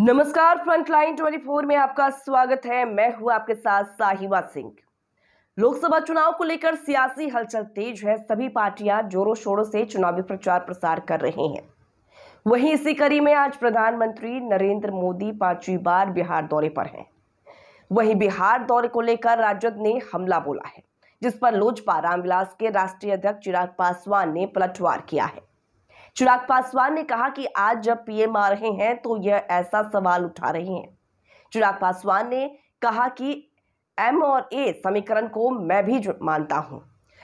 नमस्कार, फ्रंटलाइन 24 में आपका स्वागत है। मैं हूं आपके साथ साहिबा सिंह। लोकसभा चुनाव को लेकर सियासी हलचल तेज है। सभी पार्टियां जोरों शोरों से चुनावी प्रचार प्रसार कर रहे हैं। वहीं इसी कड़ी में आज प्रधानमंत्री नरेंद्र मोदी 5वीं बार बिहार दौरे पर हैं। वहीं बिहार दौरे को लेकर राजद ने हमला बोला है, जिस पर लोजपा रामविलास के राष्ट्रीय अध्यक्ष चिराग पासवान ने पलटवार किया है। चिराग पासवान ने कहा कि आज जब पीएम आ रहे हैं तो यह ऐसा सवाल उठा रहे हैं। चिराग पासवान ने कहा कि एम और ए समीकरण को मैं भी मानता हूं,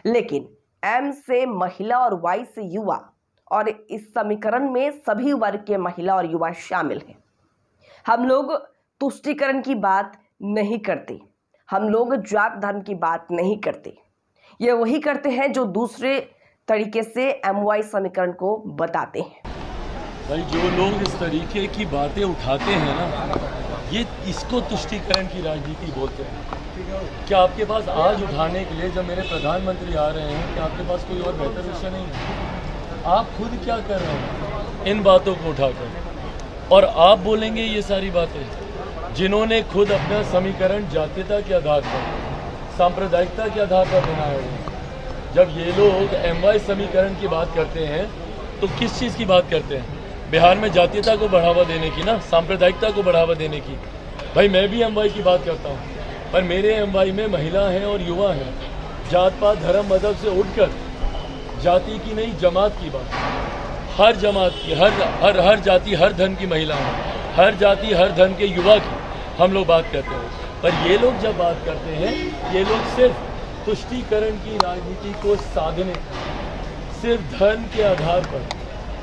लेकिन एम से महिला और वाई से युवा, और इस समीकरण में सभी वर्ग के महिला और युवा शामिल हैं। हम लोग तुष्टीकरण की बात नहीं करते, हम लोग जात धर्म की बात नहीं करते। ये वही करते हैं जो दूसरे तरीके से MY समीकरण को बताते हैं। भाई, जो लोग इस तरीके की बातें उठाते हैं ना, ये इसको तुष्टीकरण की राजनीति बोलते हैं। क्या आपके पास आज उठाने के लिए जब मेरे प्रधानमंत्री आ रहे हैं, क्या आपके पास कोई और बेहतर विषय नहीं है? आप खुद क्या कर रहे हैं इन बातों को उठाकर, और आप बोलेंगे ये सारी बातें जिन्होंने खुद अपना समीकरण जातीयता के आधार पर, सांप्रदायिकता के आधार पर बनाया हुआ। जब ये लोग MY समीकरण की बात करते हैं तो किस चीज़ की बात करते हैं? बिहार में जातीयता को बढ़ावा देने की ना, सांप्रदायिकता को बढ़ावा देने की। भाई, मैं भी MY की बात करता हूँ, पर मेरे MY में महिला हैं और युवा हैं। जात पात धर्म मजहब से उठकर जाति की नहीं, जमात की बात, हर जमात की, हर जाति हर धर्म की महिला है, हर जाति हर धर्म के युवा की हम लोग बात करते हैं। पर ये लोग जब बात करते हैं, ये लोग सिर्फ तुष्टीकरण की राजनीति को साधने, सिर्फ धर्म के आधार पर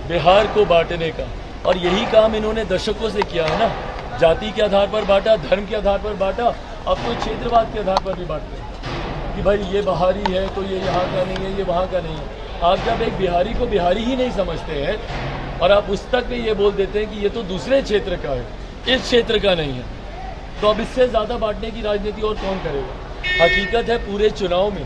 बिहार को बांटने का, और यही काम इन्होंने दशकों से किया है ना। जाति के आधार पर बांटा, धर्म के आधार पर बांटा, अब तो क्षेत्रवाद के आधार पर भी बांटते हैं कि भाई ये बाहरी है तो ये यहाँ का नहीं है, ये वहाँ का नहीं है। आप जब एक बिहारी को बिहारी ही नहीं समझते हैं और आप उस तक में ये बोल देते हैं कि ये तो दूसरे क्षेत्र का है, इस क्षेत्र का नहीं है, तो अब इससे ज़्यादा बांटने की राजनीति और कौन करेगा? हकीकत है, पूरे चुनाव में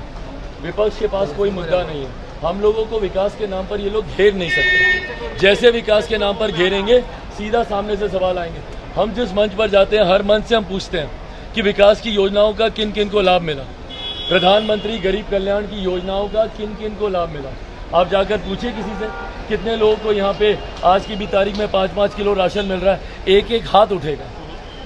विपक्ष के पास कोई मुद्दा नहीं है। हम लोगों को विकास के नाम पर ये लोग घेर नहीं सकते। जैसे विकास के नाम पर घेरेंगे, सीधा सामने से सवाल आएंगे। हम जिस मंच पर जाते हैं, हर मंच से हम पूछते हैं कि विकास की योजनाओं का किन किन को लाभ मिला, प्रधानमंत्री गरीब कल्याण की योजनाओं का किन किन को लाभ मिला। आप जाकर पूछिए किसी से, कितने लोगों को यहाँ पे आज की भी तारीख में 5-5 किलो राशन मिल रहा है, एक एक हाथ उठेगा।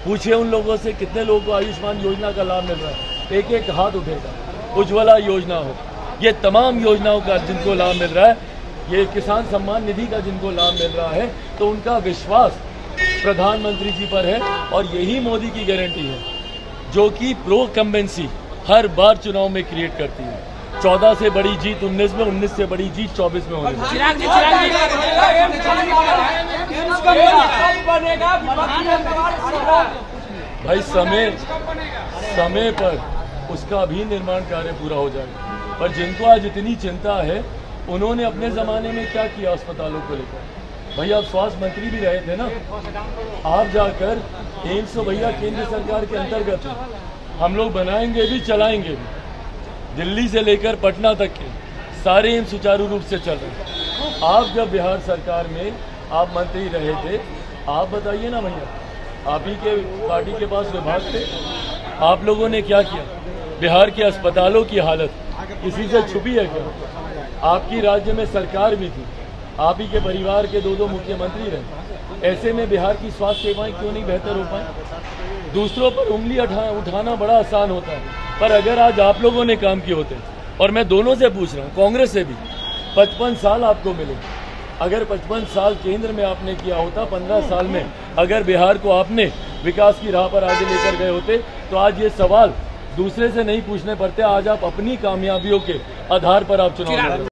पूछिए उन लोगों से कितने लोगों को आयुष्मान योजना का लाभ मिल रहा है, एक एक हाथ उठेगा। उज्ज्वला योजना हो, ये तमाम योजनाओं का जिनको लाभ मिल रहा है, ये किसान सम्मान निधि का जिनको लाभ मिल रहा है, तो उनका विश्वास प्रधानमंत्री जी पर है। और यही मोदी की गारंटी है, जो कि प्रो कंबेंसी हर बार चुनाव में क्रिएट करती है। 14 से बड़ी जीत 19 में, 19 से बड़ी जीत 24 में होने वाली। भाई, समय पर उसका भी निर्माण कार्य पूरा हो जाएगा। पर जिनको आज इतनी चिंता है, उन्होंने अपने ज़माने में क्या किया अस्पतालों को लेकर? भैया, आप स्वास्थ्य मंत्री भी रहे थे ना, आप जाकर एम्स तो भैया केंद्र सरकार के अंतर्गत है, हम लोग बनाएंगे भी चलाएंगे भी। दिल्ली से लेकर पटना तक के सारे एम्स सुचारू रूप से चल रहे हैं। आप जब बिहार सरकार में आप मंत्री रहे थे, आप बताइए ना भैया, आप ही के पार्टी के पास विभाग थे, आप लोगों ने क्या किया? बिहार के अस्पतालों की हालत किसी से छुपी है क्या? आपकी राज्य में सरकार भी थी, आप ही के परिवार के 2-2 मुख्यमंत्री रहे। ऐसे में बिहार की स्वास्थ्य सेवाएं क्यों नहीं बेहतर हो पाई? दूसरों पर उंगली उठाना बड़ा आसान होता है, पर अगर आज आप लोगों ने काम किए होते, और मैं दोनों से पूछ रहा हूँ, कांग्रेस से भी, 55 साल आपको मिले। अगर 55 साल केंद्र में आपने किया होता, 15 साल में अगर बिहार को आपने विकास की राह पर आगे लेकर गए होते, तो आज ये सवाल दूसरे से नहीं पूछने पड़ते। आज आप अपनी कामयाबियों के आधार पर आप चुनाव लड़ रहे हैं।